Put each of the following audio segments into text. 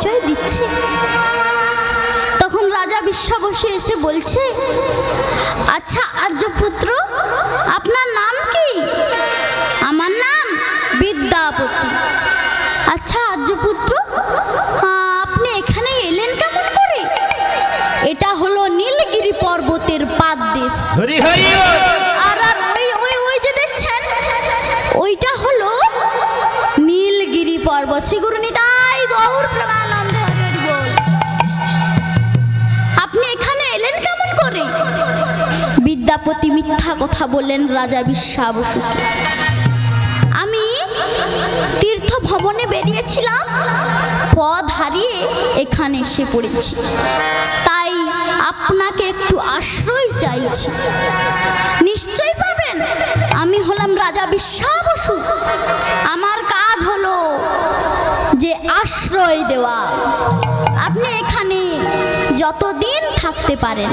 পরিচয় দিচ্ছে। তখন রাজা বিশ্বাবসু এসে বলছে, আচ্ছা আর্যপুত্র, আপনার নাম কি? আমার নাম বিদ্যাপতি। আচ্ছা আর্যপুত্র, আপনি এখানে এলেন কেমন করে? এটা হলো নীলগিরি পর্বতের পাদদেশ। আর আর ওই ওই ওই যে দেখছেন, ওইটা হলো নীলগিরি পর্বত। শ্রী গুরু নিতাই গৌর প্রেমানন্দে হরি হরি বল। আপনি এখানে এলেন কেমন করে? বিদ্যাপতি মিথ্যা কথা বললেন রাজা বিশ্বাবসুকে। আমি তীর্থ ভ্রমণে বেরিয়েছিলাম, পথ হারিয়ে এখানে এসে পড়েছি, তাই আপনাকে একটু আশ্রয় চাইছি। নিশ্চয়ই পাবেন। আমি হলাম রাজা বিশ্বাবসু, আমার কাজ হলো যে আশ্রয় দেওয়া। আপনি এখানে যতদিন থাকতে পারেন।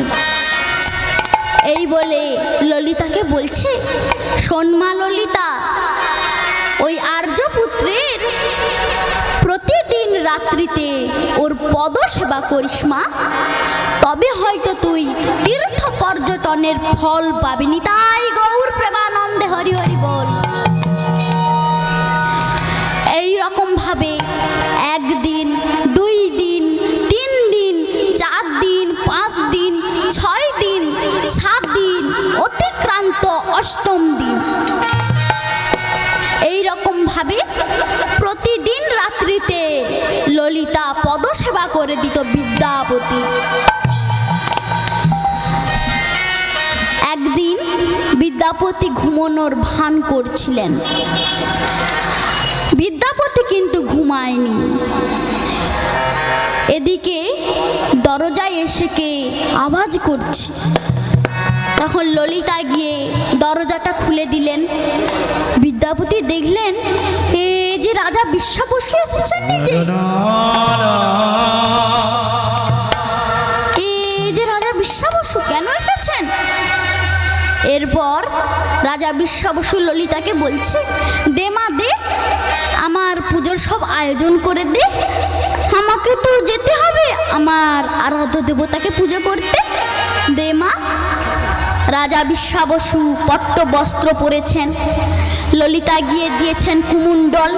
এই বলে ললিতাকে বলছে, শোন মা ললিতা, ওই আর্যপুত্রের প্রতিদিন রাত্রিতে ওর পদ সেবা করিস মা, তবে হয়তো তুই তীর্থ পর্যটনের ফল পাবিনি। তাই গৌর প্রেমানন্দে হরি হরি বল। এই রকম ভাবে একদিন, 2 দিন, 3 দিন, 4 দিন, 5 দিন, 6 দিন, 7 দিন অতিক্রান্ত 8ম দিন, এই রকম ভাবে প্রতিদিন রাত্রিতে ললিতা পদসেবা করে দিত বিদ্যাপতি। একদিন বিদ্যাপতি ঘুমানোর ভান করছিলেন। বিদ্যাপতি কিন্তু ঘুমায়নি। এদিকে দরজায় এসে কে আওয়াজ করছে। তখন ললিতা গিয়ে দরজাটা খুলে দিলেন। বিদ্যাপতি দেখলেন এই যে রাজা বিশ্বাবসু এসেছেন নিজে। এই যে রাজা বিশ্বাবসু কেন এসেছেন? এরপর রাজা বিশ্বাবসু ললিতাকে বলছে, দে মা দে, আমার পুজোর সব আয়োজন করে দে, আমাকে তো যেতে হবে আমার আরাধ্য দেবতাকে পুজো করতে, দে মা। রাজা বিশ্বাবসু পট্ট বস্ত্র পরেছেন, ললিতা গিয়ে দিয়েছেন কুমণ্ডল।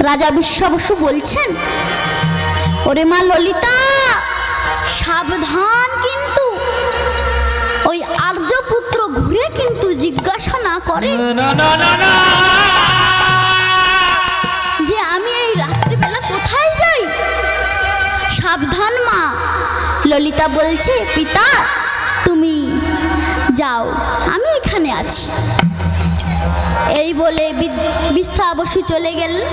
রাজা বিশ্বাবসু বলছেন, ওরে মা ললিতা, সাবধান, কিন্তু ওই আর্যপুত্র ঘুরে কিন্তু জিজ্ঞাসা না করে যে আমি এই রাত্রিবেলা কোথায় যাই। সাবধান মা। ললিতা বলছে, পিতা তুমি যাও, আমি এখানে আছি। এই বলে বিশ্বাবসু চলে গেলেন।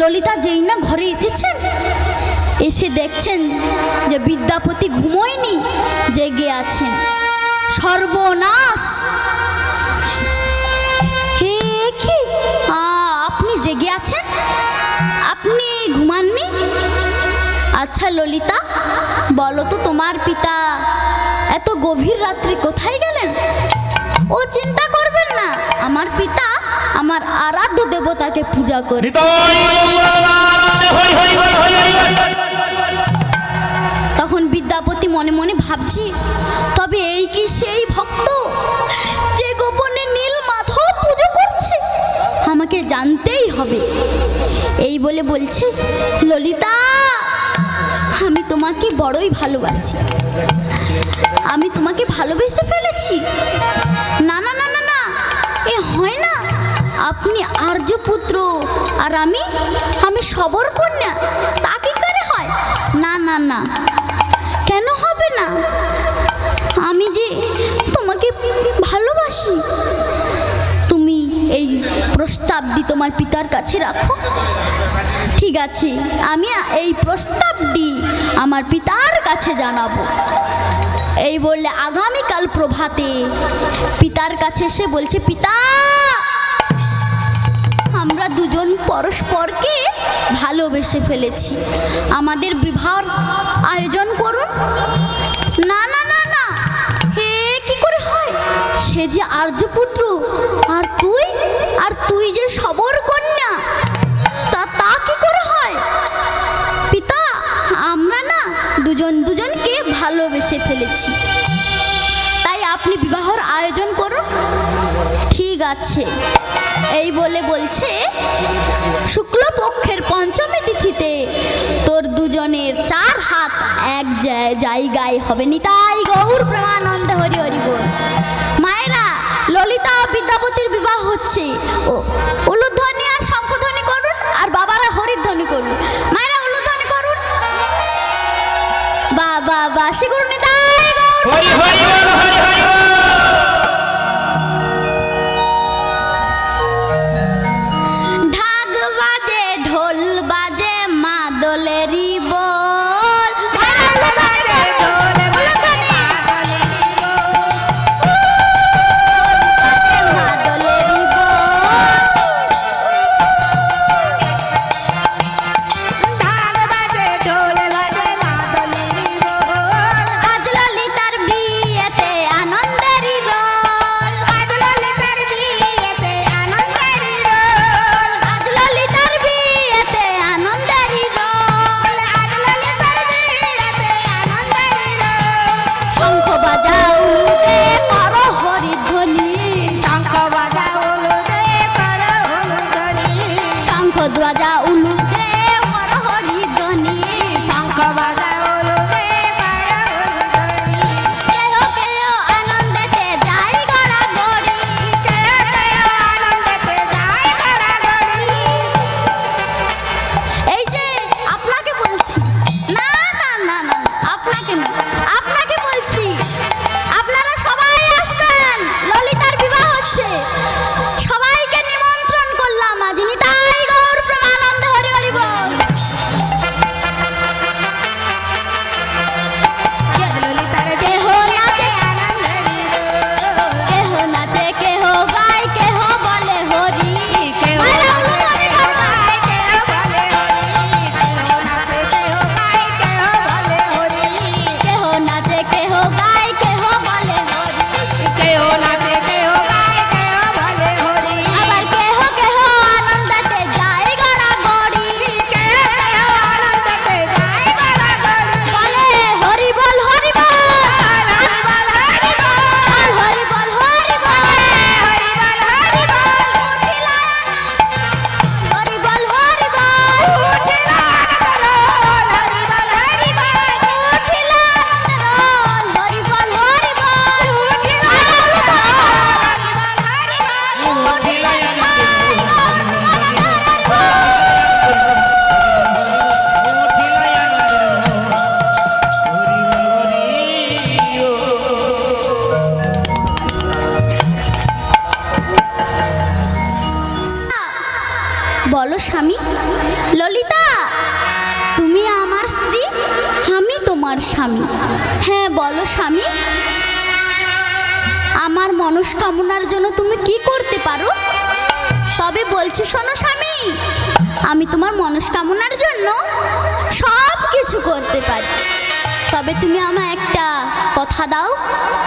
ললিতা যেই না ঘরে এসেছেন, এসে দেখছেন যে বিদ্যাপতি ঘুমোয়নি, জেগে আছেন। সর্বনাশ! হে কি, আপনি জেগে আছেন, আপনি ঘুমাননি? আচ্ছা ললিতা, বলো তো তোমার পিতা এত গভীর রাত্রি কোথায় গেলেন? ও চিন্তা করবেন না, আমার পিতা আমার আরাধ্য দেবতাকে পূজা করে। তখন বিদ্যাপতি মনে মনে ভাবছি, তবে এই কি সেই ভক্ত যে গোপনে নীল মাধব পুজো করছে? আমাকে জানতেই হবে। এই বলে বলছে, ললিতা আমি তোমাকে বড়ই ভালোবাসি, আমি তোমাকে ভালোবেসে ফেলেছি। না না না না না, এ হয় না। আপনি আর্যপুত্র আর আমি সবর কন্যা, তা কি করে হয়? না না না, কেন হবে না? আমি যে তোমাকে ভালোবাসি। তুমি এই প্রস্তাবটি তোমার পিতার কাছে রাখো। ঠিক আছে, আমি এই প্রস্তাবটি আমার পিতার কাছে জানাবো। এই বললে আগামীকাল প্রভাতে পিতার কাছে এসে বলছে, পিতা আমরা দুজন পরস্পরকে ভালোবেসে ফেলেছি, আমাদের বিবাহর আয়োজন করুন। না না না না, হে কি করে হয়? সে যে আর্যপুত্র আর তুই যে সবর কন্যা, তা কি করে হয়? আছে। এই বলে বলছে শুক্লপক্ষের পঞ্চমী তিথিতে তোর দুজনের 4 হাত এক জায়গায় হবে। নিতাই গৌর প্রেমানন্দে হরি হরি বল। মায়েরা, ললিতা বিদ্যাপতির বিবাহ হচ্ছে। ও উলুধ্বনি আর শঙ্খধ্বনি করুন, আর বাবারা হরিধ্বনি করুন। মায়েরা উলুধ্বনি করুন। বা বা বা শ্রী গুরু নিতাই গৌর হরি হরি বল, হরি হরি বল। ঢাক বাজে, ঢোল বাজে, মাদলেরই বল। মাদলেরই বল। আজ ললিতার বিয়েতে আনন্দেরই রোল। আজ ললিতার বিয়েতে আনন্দেরই রোল। আজ ললিতার বিয়েতে আনন্দেরই রোল। আজ ললিতার বিয়েতে আনন্দেরই রোল। শঙ্খ বাজাও উলুদে করো হরিধ্বনি। শঙ্খ বাজাও উলুদে করো হরিধ্বনি। শঙ্খ বাজাও উলুদে করো হরিধ্বনি। শঙ্খ বাজাও উলুদে করো হরিধ্বনি। কেহ কেহ আনন্দেতে যায় গড়াগড়ি। কেহ কেহ আনন্দেতে যায় গড়াগড়ি। এই যে আপনাকে বলছি, না না না না না, আপনাকে না, আপনাকে বলছি, আপনারা সবাই আসবেন। ললিতার বিবাহ হচ্ছে, সবাইকে নিমন্ত্রণ করলাম। আজ নিতাই গৌর প্রেমানন্দে হরি হরি বল। কেহ নাচে, কেহ নাচে, কেহ গায়, কেহ বলে হরি। মায়েরা উলুধ্বনি করুন। কেহ নাচে, কেহ গায়, কেহ বলে হরি। আবার কেহ কেহ আনন্দেতে যায় গড়াগড়ি। বলে হরি বল, হরি বল, হরি বল, হরি বল, হরি বল, হরি বলো স্বামী। ললিতা, তুমি আমার স্ত্রী, আমি তোমার স্বামী। হ্যাঁ বলো স্বামী, আমার মনস্কামনার জন্য তুমি কি করতে পারো? তবে বলছি শোনো স্বামী, আমি তোমার মনস্কামনার জন্য সব কিছু করতে পারি। তবে তুমি আমায় একটা কথা দাও।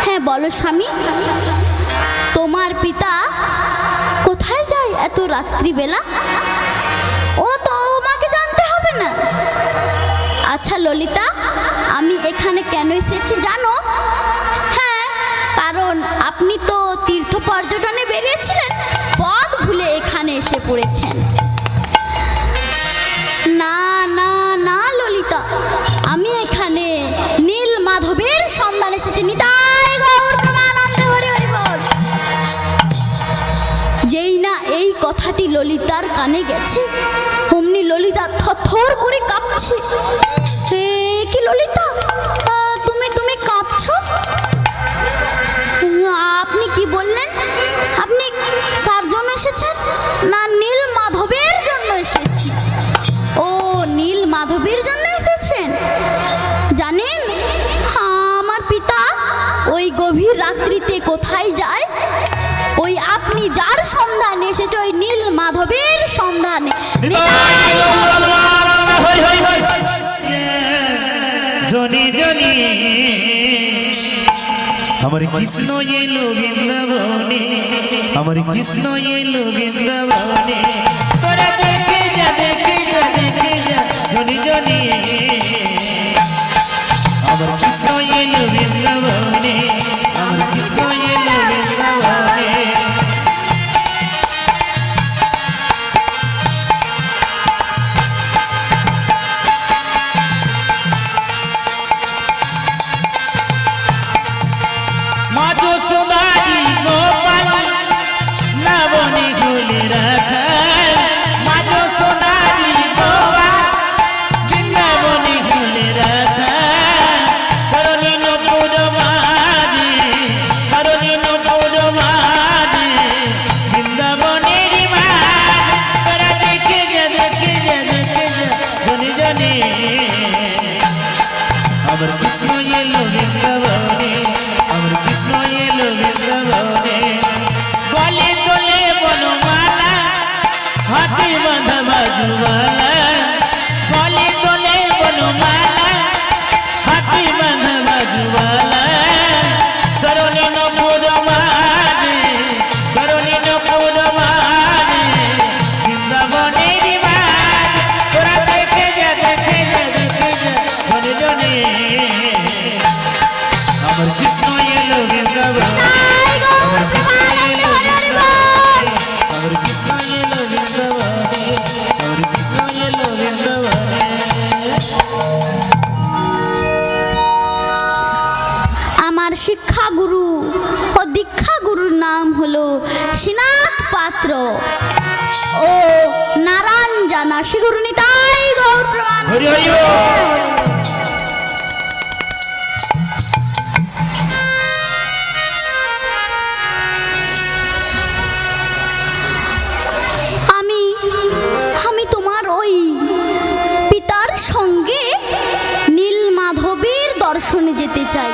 হ্যাঁ বলো স্বামী। তোমার পিতা কোথায় যায় এত রাত্রিবেলা? ও তো আমাকে জানতে হবে না। আচ্ছা ললিতা, আমি এখানে কেন এসেছি জানো? হ্যাঁ, কারণ আপনি তো তীর্থ পর্যটনে বেরিয়েছিলেন, পথ ভুলে এখানে এসে পড়েছেন। না না না ললিতা, আমি এখানে নীল মাধবের সন্ধানে এসেছি। নিতাই গৌর প্রেমানন্দে হরি হরি বল। যেই না এই কথাটি ললিতার কানে গেছে, অমনি ললিতা থরথর করে কাঁপছে। কি ললিতা, তুমি তুমি কাঁপছো? আপনি কি বললেন? আপনি কার জন্য এসেছেন? না, নীল মাধবের জন্য এসেছি। ও নীল মাধবের জন্য এসেছেন? জানেন আমার পিতা ওই গভীর রাত্রিতে কোথায় যায়? ওই আপনি যার সন্ধানে এসেছে, ওই নীল মাধবের সন্ধানে। জনি জনি আমার কৃষ্ণ এলো বৃন্দাবনে, আমার কৃষ্ণ এলো বৃন্দাবনে। তোরা দেখে যা, দেখে যা, দেখে যা, জনি জনি আমার কৃষ্ণ এলো বৃন্দাবনে, আমার কৃষ্ণ এলো বৃন্দাবনে। কাশীনাথ পাত্র ও নারায়ণ জানা শ্রীগুরু নিতাই গৌর প্রাণ। হরি হরি বল। আমি আমি তোমার ওই পিতার সঙ্গে নীল মাধবের দর্শনে যেতে চাই।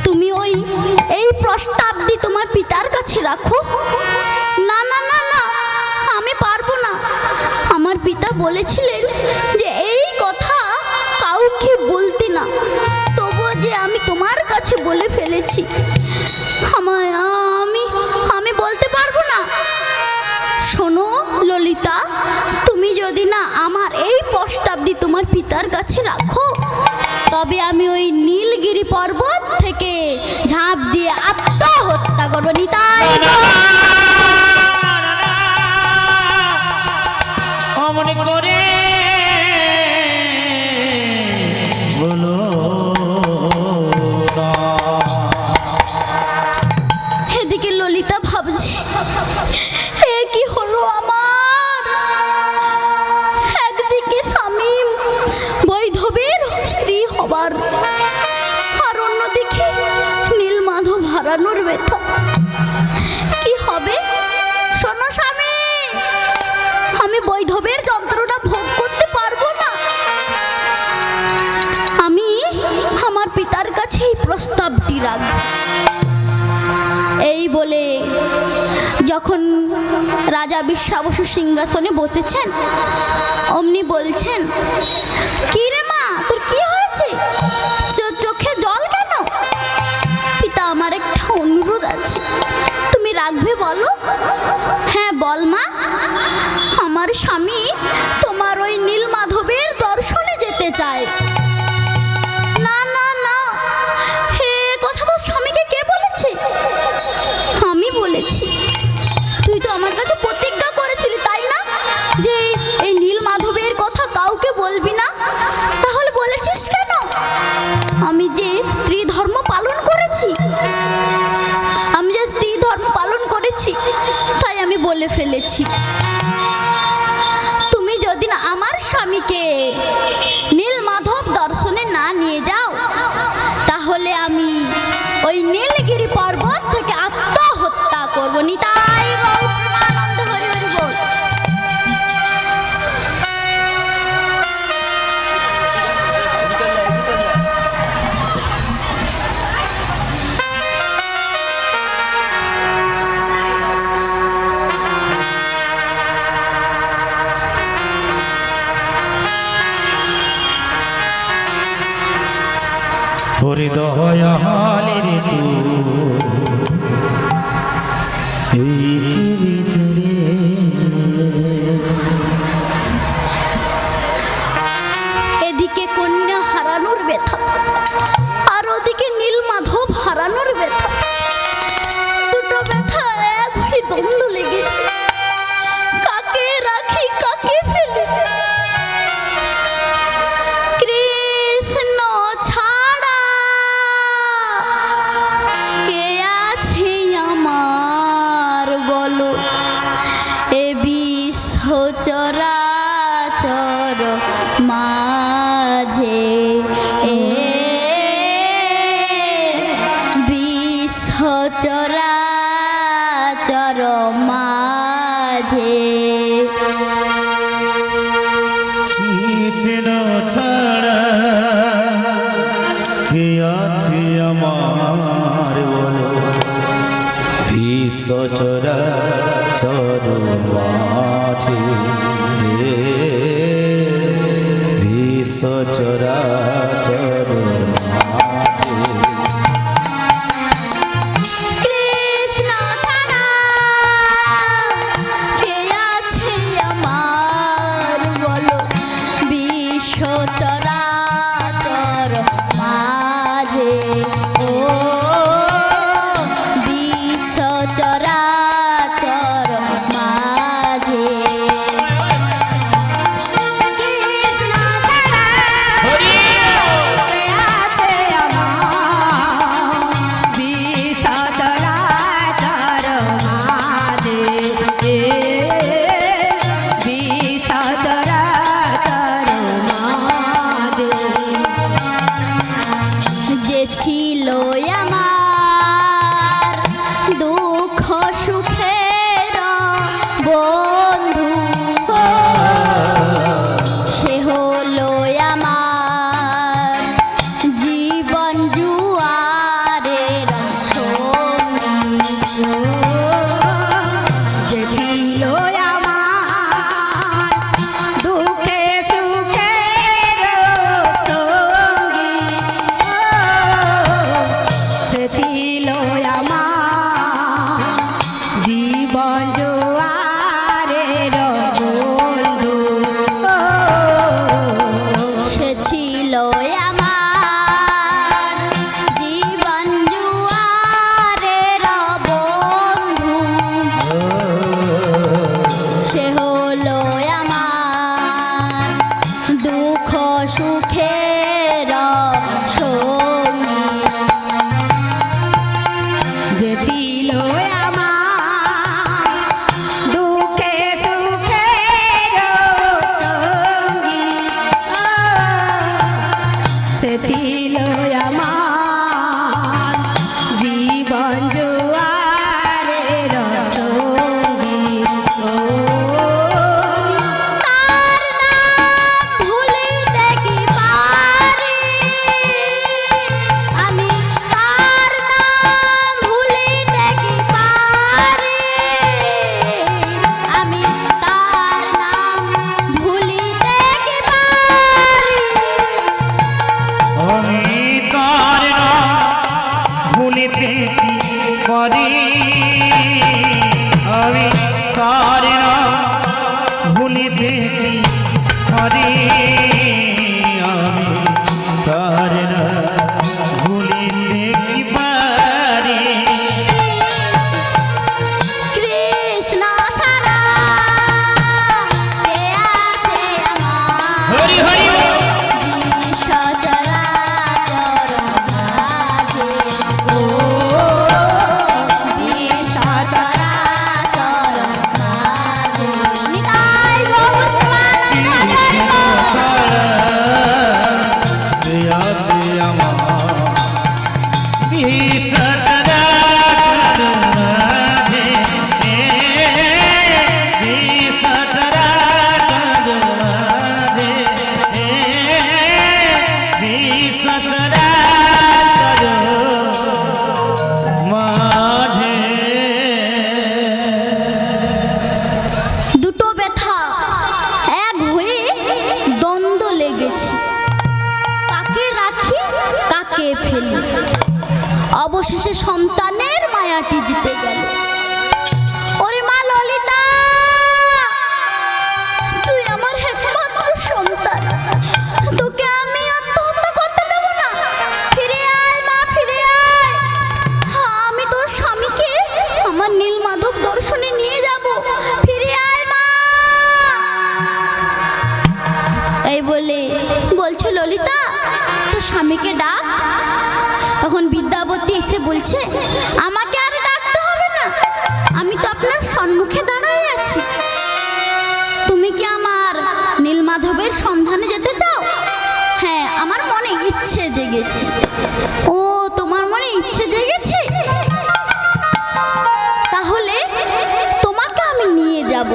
তুমি ওই এই প্রস্তাবটি তোমার পিতার কাছে রাখো। না না না না, আমি পারবো না। আমার পিতা বলেছিলেন যে এই কথা কাউকে বলতে না, তবুও যে আমি তোমার কাছে বলে ফেলেছি। আমি আমি বলতে পারবো না। শোনো ললিতা, তুমি যদি না আমার এই প্রস্তাবটি তোমার পিতার কাছে রাখো, তবে আমি ওই নীলগিরি পর্বত থেকে ঝাঁপ দিয়ে আত্মহত্যা করবো। নিতাই অমন করে বলো না। এদিকে ললিতা ভাবছে, এ কি হলো আমার? একদিকে স্বামী বৈধবের স্ত্রী হবার, আর অন্যদিকে নীলমাধব হারানোর ব্যথা। কি হবে? শোনো স্বামী, আমি বৈধবের যন্ত্রণা ভোগ করতে পারবো না। আমি আমার পিতার কাছে এই প্রস্তাবটি রাখব। এই বলে যখন রাজা বিশ্বাবসু সিংহাসনে বসেছেন, অমনি বলছেন, কি রে মা, তোর কি হয়েছে? চোখে জল কেন? পিতা, আমার একটা অনুরোধ আছে, তুমি রাখবে বলো? হ্যাঁ বল মা। আমার স্বামী তোমার ওই নীলমাধবের দর্শনে যেতে চায়। না না না, হে কথা তো স্বামীকে কে বলেছে? আমি বলেছি। তুই তো আমার কাছে প্রতিজ্ঞা করেছিলি, তাই না, যে এই নীলমাধবের কথা কাউকে বলবি না? তাহলে বলেছিস কেন? আমি যে স্ত্রী ধর্ম পালন করেছি, তাই আমি বলে ফেলেছি। তুমি যদি না আমার স্বামীকে নীলমাধব দর্শনে না নিয়ে যাও, তাহলে আমি ওই নীলগিরি পর্বত থেকে আত্মহত্যা করবো। নিতাই গৌর প্রেমানন্দ, হরি হরি বল। হরি দয়ালে রে তু এই বিচরে এদিকে কন্যা হারানোর ব্যথা, আর ওদিকে নীলমাধব হারানোর ব্যথা। দুটো ব্যথা এক হয়ে দ্বন্দ্ব লেগেছে। কাকে রাখি, কাকে ফেলি? কৃষ্ণ ছাড়া কে আছে আমার বলো? এ বিশ্ব চরাচর মাঝে, এ বিশ্ব চরাচর মাঝে কৃষ্ণ ছাড়া কে আছে আমার বলো? বিশ্ব চরাচর মাঝে, বিশ্ব চরাচর মাঝে কৃষ্ণ ছাড়া কে আছে আমার বলো? বিশ্ব চরাচর মাঝে, ও বিশ্ব চরাচর মাঝে পারি আমি তার নাম ভুলিতে কি পারি আমি তার নাম ভুলিতে কি পারি কৃষ্ণ ছাড়া কে আছে আমার হরি হরি বল। সচরাচর মাঝে ও সচরাচর মাঝে নিতাই গৌর আছে আমার সচরাচর মাঝে সচরাচর মাঝে সচরাচর মাঝে দুটো ব্যথা এক হয়ে দ্বন্দ্ব লেগেছে, কাকে রাখি কাকে ফেলি। অবশেষে সন্তানের মায়াটি জিতে গেল। ওরে মা ললিতা, তুই আমার একমাত্র সন্তান, তোকে আমি আত্মহত্যা করতে দেব না। ফিরে আয় মা, ফিরে আয়। আমি তোর স্বামীকে আমার নীলমাধব দর্শনে নিয়ে যাব। ফিরে আয় মা। এই বলে বলছে ললিতা তোর স্বামীকে ডাক। তখন বিদ্যাপতি এসে বলছে আমাকে আর ডাকতে হবে না, আমি তো আপনার সম্মুখে দাঁড়ায় আছি। তুমি কি আমার নীলমাধবের সন্ধানে যেতে চাও? হ্যাঁ, আমার মনে ইচ্ছে জেগেছে। ও, তোমার মনে ইচ্ছে জেগেছে? তাহলে তোমাকে আমি নিয়ে যাব।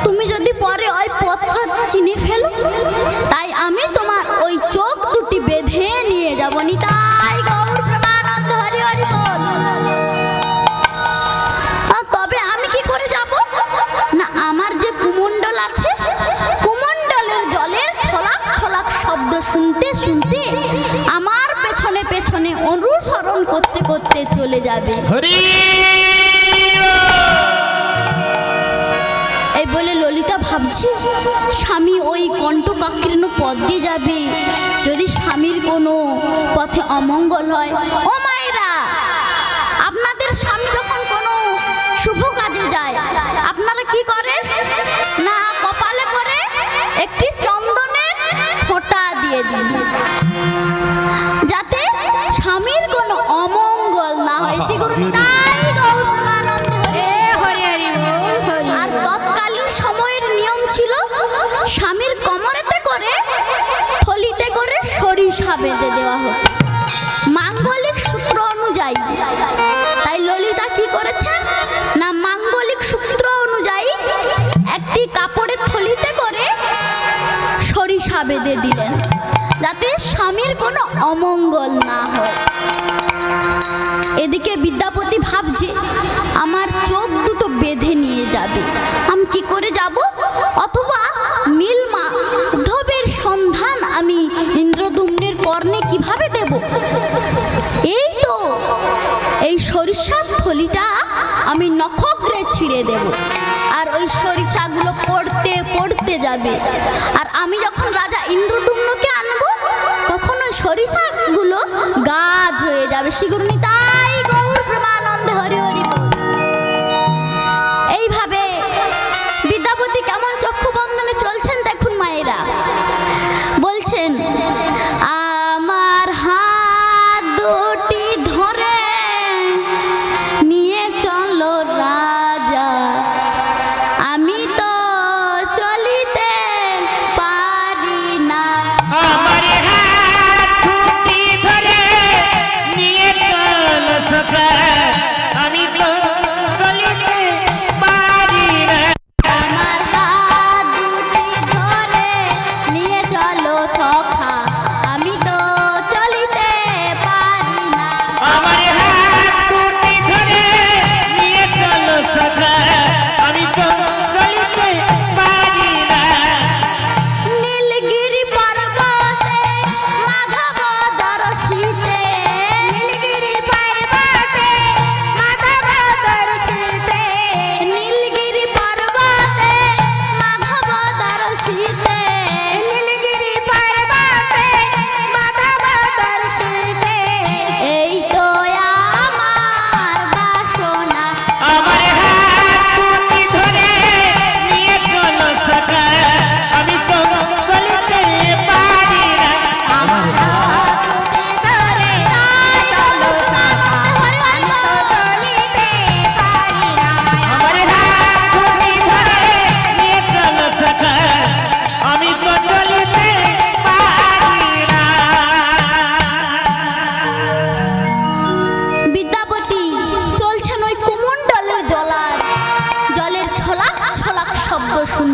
তুমি যদি পরে ওই পত্র চিনে ফেলো, তাই আমি তোমার ওই চোখ দুটি বেঁধে নিয়ে যাব। নিতাই গৌর প্রেমানন্দ হরি হরি বল। তবে আমি কি করে যাব? না, আমার যে কুমণ্ডল আছে, কুমণ্ডলের জলের ছলাক ছলাক শব্দ শুনতে শুনতে আমার পেছনে পেছনে অনুসরণ করতে করতে চলে যাবে। হরি এই বলে ললিতা ভাবছি স্বামী ওই কণ্টকাকীর্ণ পথ দিয়ে যাবে। যদি স্বামীর কোনো পথে অমঙ্গল হয়, ও মায়েরা, আপনাদের স্বামী যখন কোনো শুভ কাজে যায় আপনারা কি করেন? না, কপালে করে একটি চন্দনের ফোঁটা দিয়ে দিন, যাতে স্বামীর কোনো অমঙ্গল না হয়। তাই গৌর প্রেমানন্দে হরি হরি বল। আর তৎকালীন সময়ের নিয়ম ছিল স্বামীর কোমরেতে করে থলিতে করে সরিষা বেঁধে দেওয়া হতো মাঙ্গলিক সূত্র অনুযায়ী। তাই ললিতা কি করেছেন? না, মাঙ্গলিক সূত্র অনুযায়ী একটি কাপড়ের থলিতে করে সরিষা বেঁধে দিলেন, যাতে স্বামীর কোনো অমঙ্গল না হয়। এদিকে বিদ্যাপতি ভাবছে আমার চোখ দুটো বেঁধে নিয়ে যাবে, আমি কি করে যাব? অথবা নীলমাধবের সন্ধান আমি ইন্দ্রদুম্নের কর্ণে কিভাবে দেব? এই তো, এই সরিষার থলিটা আমি নখগ্রে ছিঁড়ে দেব, আর ওই সরিষাগুলো পড়তে পড়তে যাবে। আর আমি যখন রাজা ইন্দ্রদুম্নকে আনবো, তখন ওই সরিষাগুলো গাছ হয়ে যাবে। শিগুরনি তাই গৌর প্রেমানন্দে হরি হরি বল। এইভাবে বিদ্যাপতি কেমন চক্ষু বন্ধনে চলছেন দেখুন মায়েরা। বলছেন আমার হাত দুটি ধরে নিয়ে চলো রাজা, আমি তো চলিতে পারি না। আমার হাত দুটি ধরে নিয়ে চলো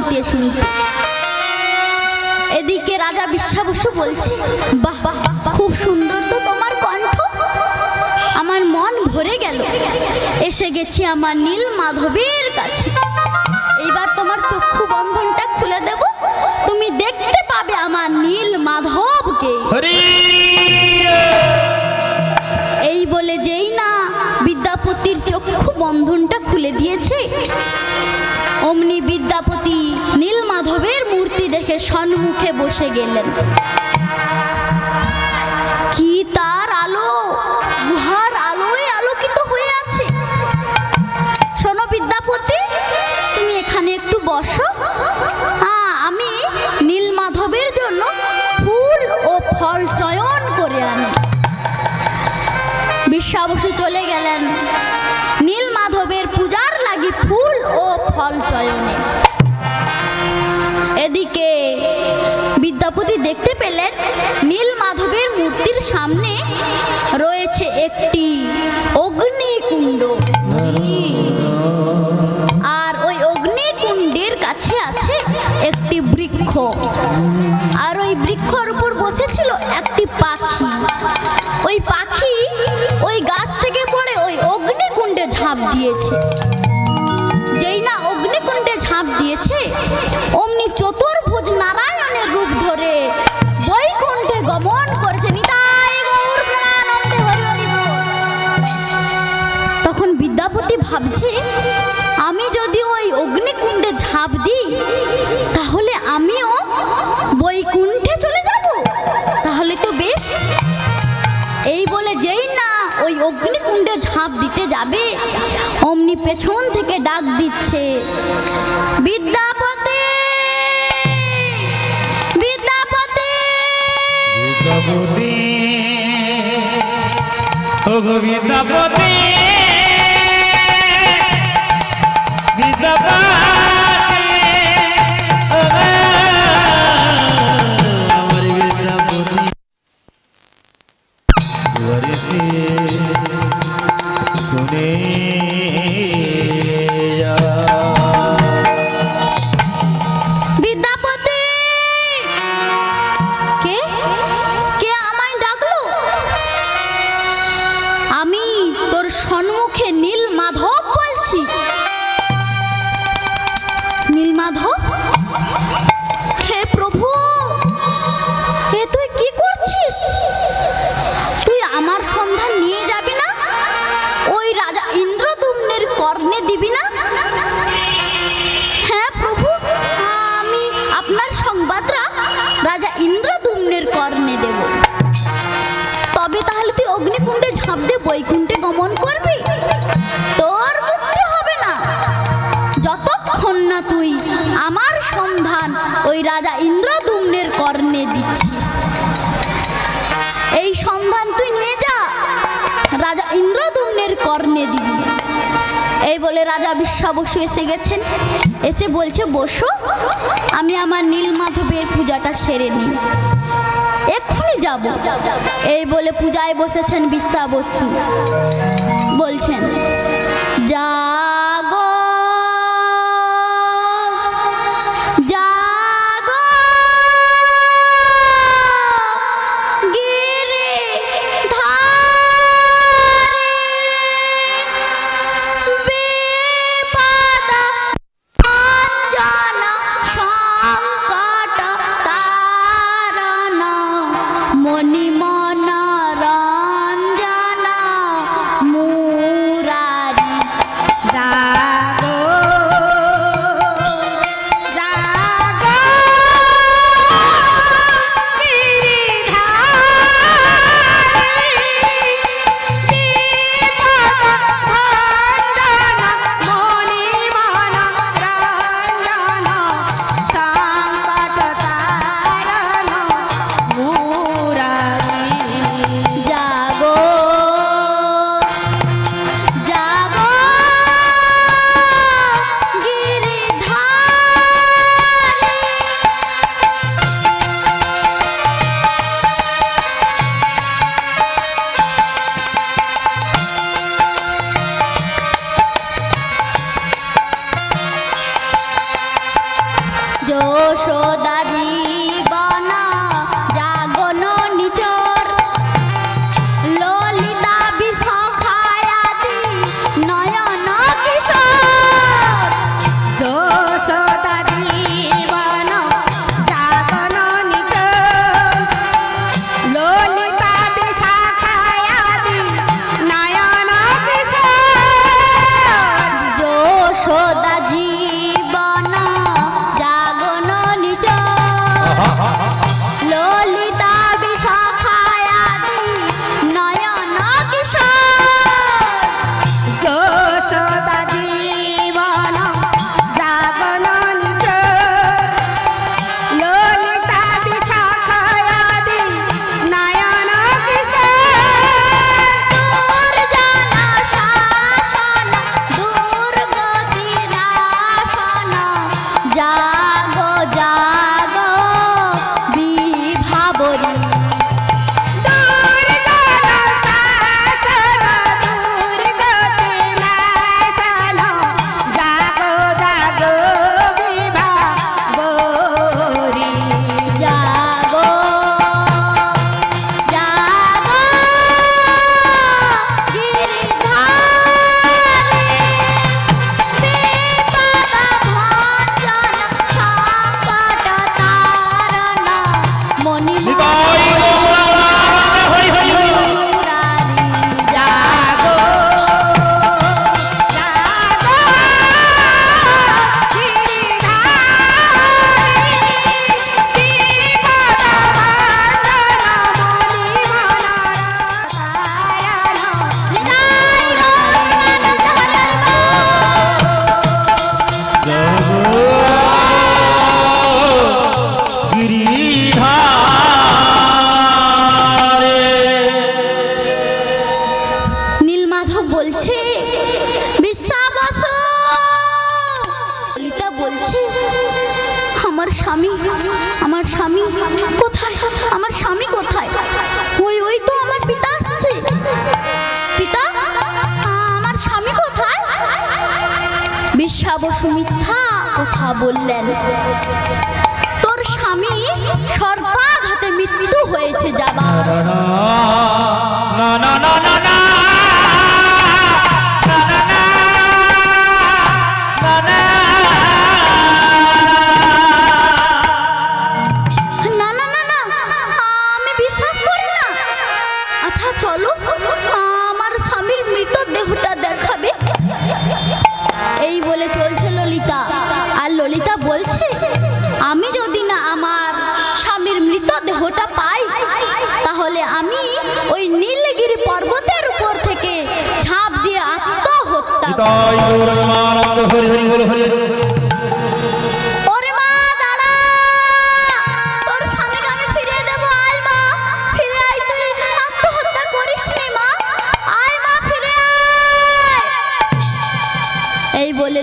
শুনতে শুনতে। এদিকে রাজা বিশ্বাবসু বলছে, বাহ বাহ খুব সুন্দর তো তোমার কণ্ঠ, আমার মন ভরে গেল। এসে গেছি আমার নীল মাধবের কাছে। এইবার তোমার চক্ষু বন্ধনটা খুলে দেব, তুমি দেখতে পাবে আমার নীল মাধবকে। হরি এই বলে যেই না বিদ্যাপতির চক্ষু বন্ধনটা খুলে দিয়েছে, অমনি বিদ্যাপতি নীল মাধবের মূর্তি দেখে সম্মুখে বসে গেলেন। কি তার আলো, গুহার আলোয় আলোকিত হয়ে আছে। শোনো বিদ্যাপতি, তুমি এখানে একটু বসো, আমি নীল মাধবের জন্য ফুল ও ফল চয়ন করে আনি। বিশ্বাবসু চলে গেলেন নীল মাধবের পূজার লাগি ফুল ও ফল চয়নে। এদিকে বিদ্যাপতি দেখতে পেলেন নীল মাধবের মূর্তির সামনে রয়েছে একটি অগ্নিকুণ্ড, আর ওই অগ্নিকুণ্ডের কাছে আছে একটি বৃক্ষ, আর ওই বৃক্ষর উপর বসেছিল একটি পাখি। ওই পাখি ওই গাছ থেকে পড়ে ওই অগ্নিকুণ্ডে ঝাঁপ দিয়েছে। যেই না অগ্নিকুণ্ডে ঝাঁপ দিয়েছে, অমনি চতুর্ভুজ নারায়ণের রূপ ধরে বৈকুণ্ঠে গমন করেছে। নিতাই গৌর প্রেমানন্দে হরি হরি বল। তখন বিদ্যাপতি ভাবছে, আমি যদি ওই অগ্নিকুণ্ডে ঝাঁপ দিই তাহলে আমিও বৈকুণ্ঠে চলে যাব, তাহলে তো বেশ। এই বলে যেই না ওই অগ্নিকুণ্ডে ঝাঁপ দিতে যাবে, অমনি পেছন থেকে ডাক দিচ্ছে, বিদ্যাপতি বিদ্যাপতি। বিদ্যাপতি ও গো বিদ্যাপতি, বিদ্যাপতি ও গো আমার বিদ্যাপতি, দুয়ারে সে শুনে যা। বিদ্যাপতি, কে কে আমায় ডাকলো? আমি তোর সম্মুখে নীল মাধব বলছি। নীল মাধব? হে প্রভু, এ তুই কি করছিস? তুই আমার সন্ধান নিয়ে যাবি না? ওই রাজা ইন্দ্রদুম্নের কর্ণে দিবি না? হ্যাঁ প্রভু, আমি আপনার সংবাদরা রাজা ইন্দ্রদুম্নের কর্ণে দেব। তবে তাহলে তুই অগ্নিকুণ্ডে ঝাঁপ দিয়ে বৈকুণ্ঠে গমন করবি, তোর মুক্তি হবে না যতক্ষণ না তুই আমার সন্ধান ওই রাজা ইন্দ্রদুম্নের কর্ণে দিচ্ছিস। এই সন্ধান তুই নিয়ে যা, রাজা ইন্দ্রদুম্নের কর্ণে দিবি। এই বলে রাজা বিশ্বাবসু এসে গেছেন। এসে বলছে, বসো, আমি আমার নীল মাধবের পূজাটা সেরে নিই, এক্ষুনি যাব। এই বলে পূজায় বসেছেন বিশ্বাবসু। বলছেন, জাগো জাগো গিরিধারী, বিপদ অঞ্জন সংকট তারণ, মণিমন রঞ্জন মুরা স্বামী, আমার স্বামী কোথায়? আমার স্বামী কোথায়? ওই ওই তো আমার পিতা আসছে। পিতা, আমার স্বামী কোথায়? বিশ্বা বসু মিথ্যা কথা বললেন। তোর স্বামী সর্বাঘাতে মৃত্যু হয়েছে যাবার। না না না না না চলো, আমার স্বামীর মৃতদেহটা দেখাবে। এই বলে চলছে ললিতা। আর ললিতা বলছে, আমি যদি না আমার স্বামীর মৃতদেহটা পাই, তাহলে আমি ওই নীলগিরি পর্বতের উপর থেকে ঝাঁপ দিয়ে আত্মহত্যা করব।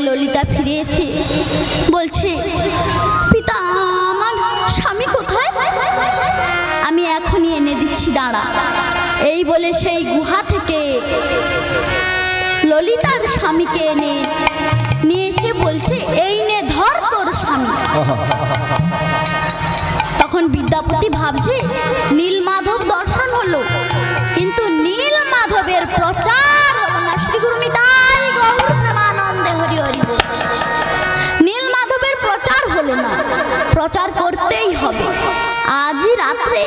ললিতা ফিরে এসে বলছে, পিতা, আমার স্বামী কোথায়? আমি এখনই এনে দিচ্ছি, দাঁড়া। এই বলে সেই গুহা থেকে ললিতার স্বামীকে এনে নিয়ে এসে বলছে, এই নে ধর তোর স্বামী। তখন বিদ্যাপতি ভাবছে, নীলমাধব দর্শন হলো, কিন্তু নীলমাধবের প্রচার হলো না। শ্রী গুরু নিতাই গৌর প্রেমানন্দে হরি হরি বল। নীলমাধবের প্রচার হলো না, প্রচার করতেই হবে। আজই রাত্রে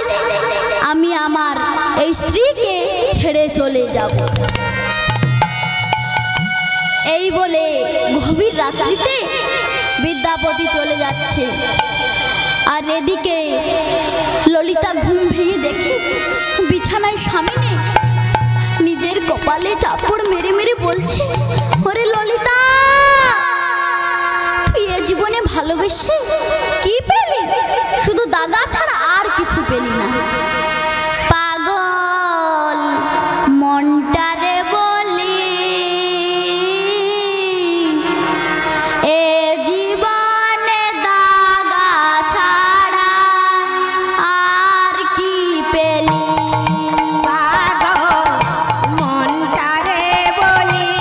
আমি আমার এই স্ত্রীকে ছেড়ে চলে যাব। এই বলে গভীর রাত্রিতে বিদ্যাপতি চলে যাচ্ছে। আর এদিকে ললিতা ঘুম ভেঙে দেখে বিছানায় স্বামী নেই। নিজের কপালে চাপড় মেরে মেরে বলছে, ওরে ললিতা, তুই এ জীবনে ভালোবেসে কি পেলি? শুধু দাগা ছাড়া আর কিছু পেলি না। পাগল মনটারে বলি, এ জীবনে দাগা ছাড়া আর কি পেলি? পাগল মনটারে বলি,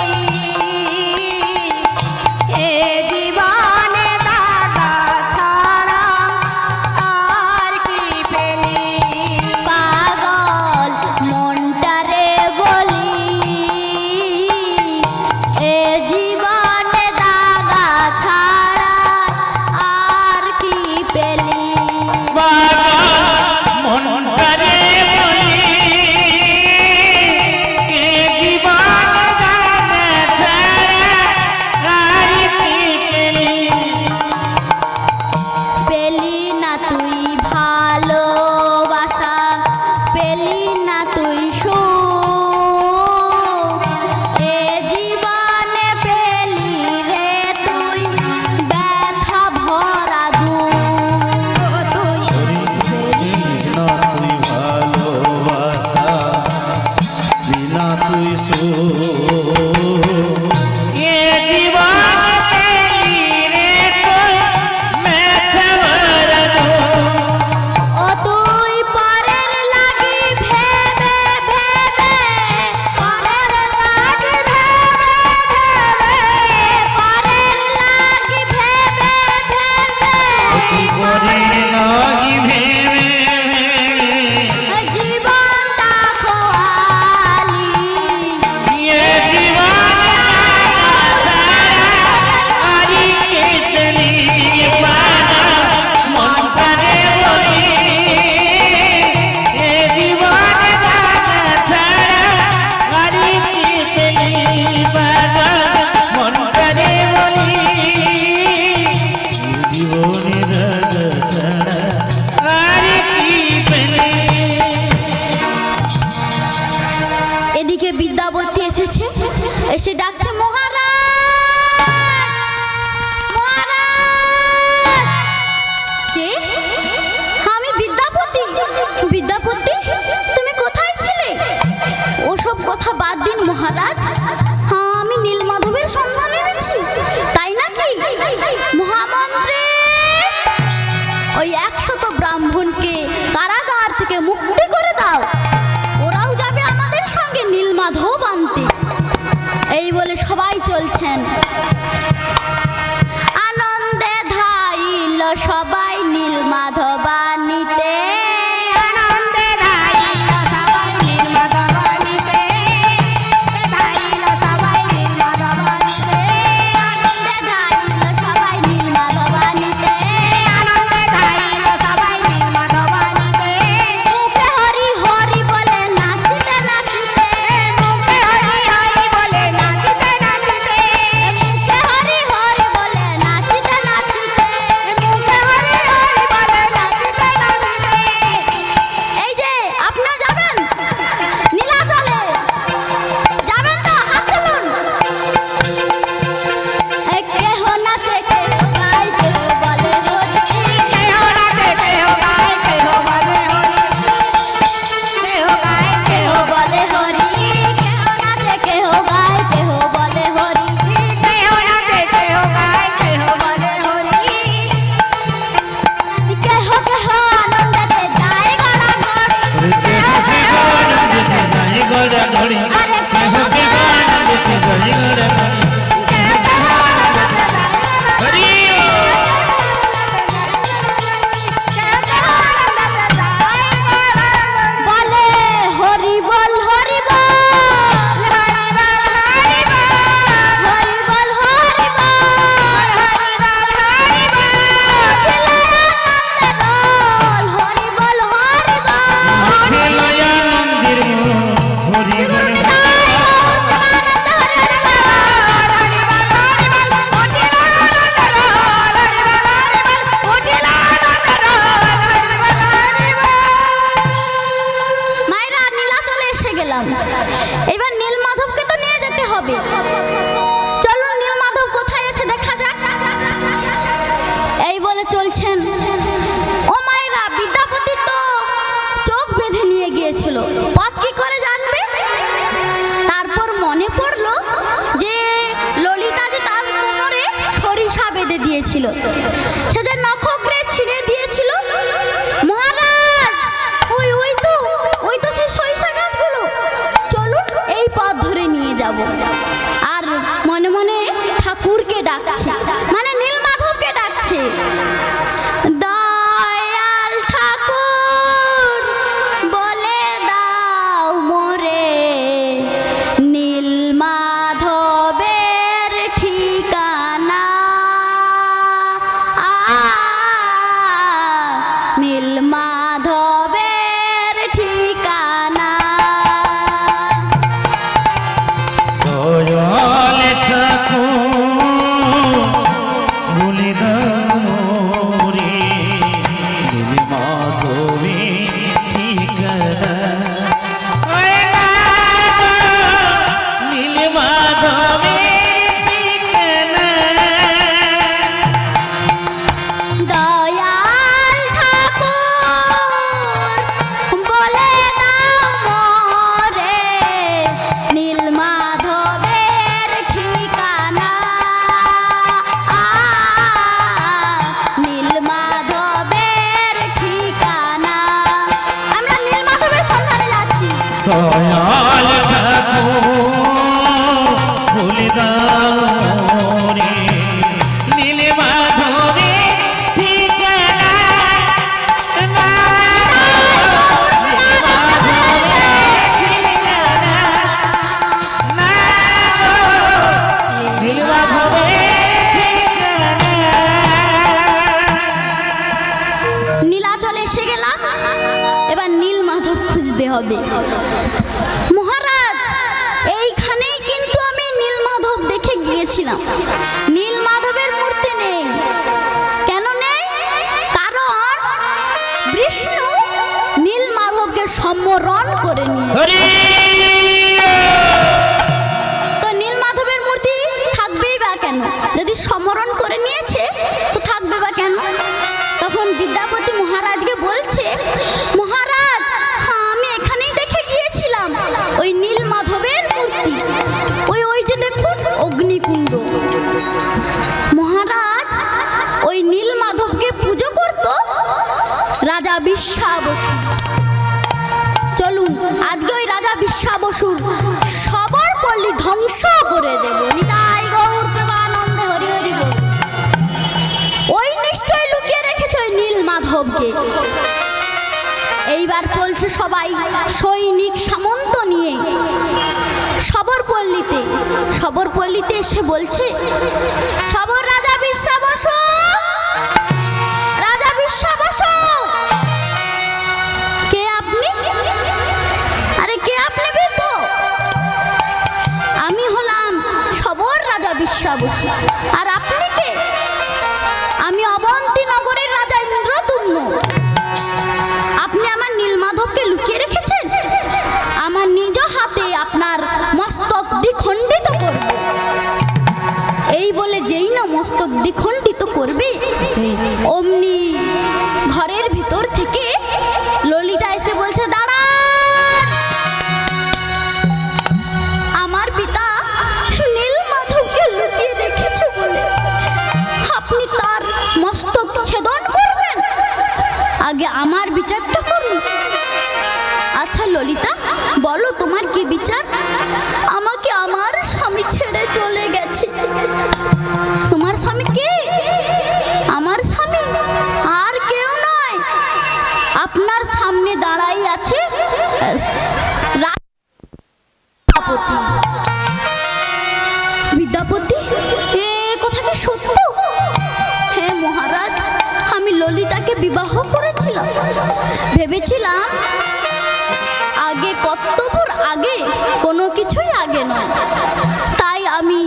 ওঠেন। আনন্দে ধাইল সবাই নীল মাধবানীতে, আনন্দে ধাইল সবাই নীল মাধবানীতে, ধাইল সবাই নীল মাধবানীতে, আনন্দে ধাইল সবাই নীল মাধবানীতে, আনন্দে ধাইল সবাই নীল মাধবানীতে, মুখে হরি হরি বলে নাচিতে নাচিতে, মুখে হরি হরি বলে নাচিতে নাচিতে, মুখে হরি হরি বলে নাচিতে নাচিতে, মুখে হরি হরি বলে নাচিতে নাচিতে। এই যে আপনিও যাবেন নীলাচলে, যাবেন তো? হাত তুলুন। এই কেহ নাচে কেহ গায় কেহ বলে হরি, কেহ নাচে কেহ গায় কেহ বলে হরি, কেহ গায় কেহ কেহ বলে হরি, কেহ নাচে কেহ গায় কেহ বলে হরি, কেহ নাচে কেহ গায় কেহ বলে হরি, কেহ কেহ আনন্দেতে যায় গড়াগড়ি, কেহ কেহ আনন্দেতে যায় গড়াগড়ি, আরে কেহ কেহ আনন্দেতে যায় গড়াগড়ি। হরি বলে হরি বল হরি বল, হরি বল হরি বল, হরি বল হরি বল, ছেলয়া মন্দির হরি বল মায়েরা নীলাচলে এসে গেলাম। এবার নীলমাধবকে তো নিয়ে যেতে হবে। চলুন নীলমাধব কোথায় আছে দেখা যাক। এই বলে চলছেন। ও মায়েরা, বিদ্যাপতি তো চোখ বেঁধে নিয়ে গিয়েছিল, পথ কি করে জানবে? তারপর মনে পড়লো যে ললিতা যে তার কোমরে সরিষা বেঁধে দিয়েছিল, সে যে নখগ্রে ছিঁড়ে দিয়েছিল। মহারাজ, ওই তো সেই সরিষা গাছগুলো, চলুন এই পথ ধরে নিয়ে যাব। আর মনে মনে ঠাকুরকে ডাকছে, মানে নীলমাধবকে ডাকছে, দয়াল ঠাকুর বলে দাও মোরে নীলমাধবের ঠিকানা, নীলমাধবের ঠিকানা। দয়াল ঠাকুর বলে দাও মোরে নীল মাধবে ঠিকানা। ওরে বাবা, নীল মাধবের ঠিকানা। দয়াল ঠাকুর বলে দাও মোরে নীলমাধবের ঠিকানা, নীলমাধবের ঠিকানা। আমরা নীলমাধবের সন্ধানে যাচ্ছি। দয়াল ঠাকুর বলে দাও রে নীল মাধবে ঠিকানা। নীল মাধবে নীলাচলে এসে গেলাম। এবার নীলমাধব খুঁজতে হবে। মহারাজ, এইখানেই কিন্তু আমি নীলমাধব দেখে গিয়েছিলাম। নীলমাধবের মূর্তি নেই। কেন নেই? কারণ বিষ্ণু নীলমাধবকে সম্বরণ করে নিয়ে, হরি তো নীলমাধবের মূর্তি থাকবেই বা কেন? যদি সমরণ করে নিয়েছে তো থাকবে বা কেন? তখন বিদ্যাপতি মহারাজকে বলছে, মহারাজ, হ্যাঁ আমি এখানেই দেখে গিয়েছিলাম ওই নীলমাধবের মূর্তি, ওই যে দেখুন অগ্নিকুণ্ড। মহারাজ, ওই নীলমাধবকে পুজো করত রাজা বিশ্বাবসু। চলুন আজকে ওই রাজা বিশ্বাবসুর সবার পল্লী ধ্বংস করে দেব। নিতাই গৌর এসে সবাই সৈনিক সামন্ত নিয়ে সবরপল্লীতে এসে বলছে, সবর রাজা বিশ্বা বসু, রাজা বিশ্বা বসু। কে আপনি? আরে কে আপনি বৃদ্ধ? আমি হলাম সবর রাজা বিশ্বা বসু। আর আপনি কে? আমি অবন্তী নগরের রাজা ইন্দ্রদুম্ন। আপনি আমার নীলমাধবকে লুকিয়ে রেখেছেন। আমার নিজ হাতে আপনার মস্তক দ্বিখণ্ডিত করব। এই বলে যেই না মস্তক দ্বিখণ্ডিত করবে, অমনি ঘরের ভিতর থেকে ললিতা এসে বলছে, দাঁড়ান, আমার পিতা নীলমাধবকে লুকিয়ে রেখেছে বলে আপনি তার মস্তক ছেদন করবেন? আগে আমার বিচারটা করুন। আচ্ছা ললিতা, বলো তোমার কি বিচার? আমাকে আমার স্বামী ছেড়ে চলে গেছে। তোমার স্বামী কে? আমার স্বামী আর কেউ নয়, আপনার সামনে দাঁড়াই আছে বিদ্যাপতি। এ কথা কি সত্য? হ্যাঁ মহারাজ, আমি ললিতাকে বিবাহ করেছিলাম। ভেবেছিলাম আগে কর্তব্যর আগে কোনো কিছুই আগে নয়, তাই আমি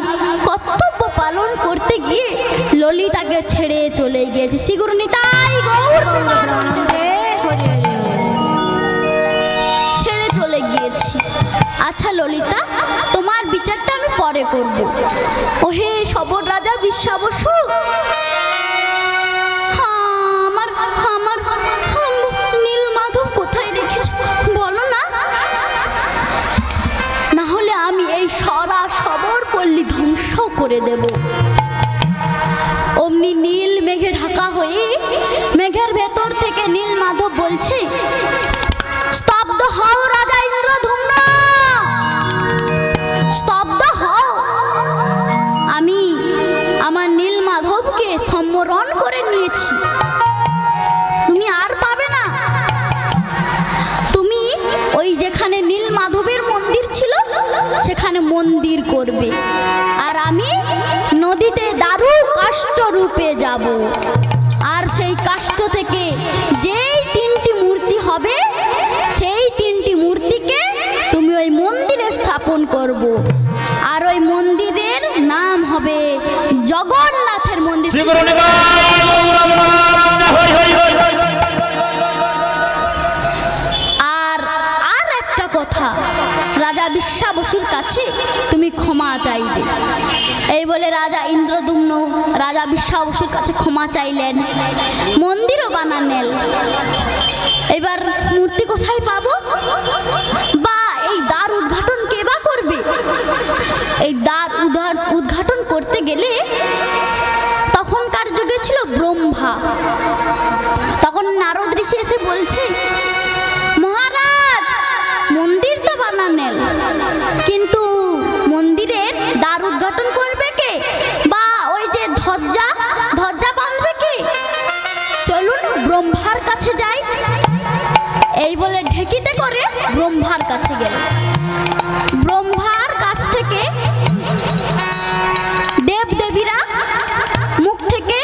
কর্তব্য পালন করতে গিয়ে ললিতাকে ছেড়ে চলে গিয়েছি। শিগুরনিতাই গৌর ছেড়ে চলে গিয়েছি। আচ্ছা ললিতা, তোমার বিচারটা আমি পরে করব। ওহে সবর রাজা বিশ্বা বসু, নীলমাধব কোথায় রেখেছে বলো না, না হলে আমি এই সারা সবরপল্লী ধ্বংস করে দেব। অমনি নীল মেঘে ঢাকা হয়ে মেঘের ভেতর থেকে নীলমাধব বলছে, স্তব্ধ হও রাজা ইন্দ্রদুম্ন, স্তব্ধ হও। আমি আমার নীলমাধবকে সম্বরণ করে নিয়েছি, তুমি আর পাবে না। তুমি ওই যেখানে নীলমাধবের মন্দির ছিল সেখানে মন্দির করবে, আর আমি নদীতে দারু কাষ্ঠ রূপে যাব। আর সেই কাষ্ঠ থেকে যেই তিনটি মূর্তি হবে, সেই তিনটি মূর্তিকে তুমি ওই মন্দিরে স্থাপন করব। আর ওই মন্দিরের নাম হবে জগন্নাথের মন্দির। আর একটা কথা, রাজা বিশ্বা বসুর কাছে তুমি ক্ষমা চাইবে। এই বলে রাজা ইন্দ্রদুম্ন রাজা বিশ্বা বসুর কাছে ক্ষমা চাইলেন, মন্দিরও বানালেন। এবার মূর্তি কোথায় পাবো, বা এই দ্বার উদ্ঘাটন কে বা করবে? এই দ্বার উদ্ঘাটন করতে গেলে তখনকার যুগে ছিল ব্রহ্মা। তখন নারদ ঋষি এসে বলছে, মহারাজ মন্দির তো বানালেন, কিন্তু মন্দিরের দ্বার উদ্ঘাটন করবে কে, বা ওই যে ধ্বজা বাঁধবে কে? চলুন ব্রহ্মার কাছে যাই। এই বলে ঢেকিতে করে ব্রহ্মার কাছে গেল। ব্রহ্মার কাছ থেকে দেবদেবীরা মুখ থেকে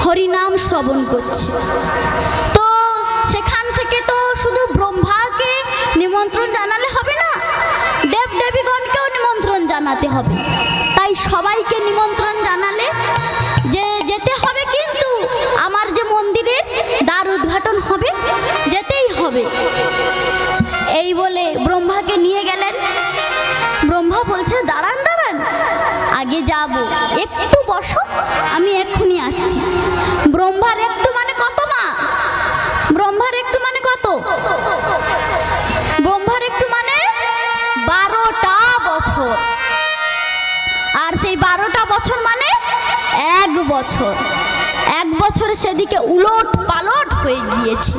হরিনাম শ্রবণ করছে। তো সেখান থেকে তো শুধু ব্রহ্মাকে নিমন্ত্রণ জানালে হবে না, দেবদেবীগণকেও নিমন্ত্রণ জানাতে হবে। তাই সবাইকে নিমন্ত্রণ জানালে যে যেতে হবে, কিন্তু আমার যে মন্দিরের দ্বার উদ্ঘাটন হবে যেতেই হবে। এই বলে ব্রহ্মাকে নিয়ে গেলেন। ব্রহ্মা বলছে, দাঁড়ান দাঁড়ান, আগে যাব, একটু বসো, আমি এক্ষুনি আসছি। ব্রহ্মার একটু মানে কত মা? ব্রহ্মার একটু মানে কত? ব্রহ্মার একটু মানে 12টা বছর। আর সেই 12টা বছর মানে 1 বছর। 1 বছরে সেদিকে উলট পালট হয়ে গিয়েছে।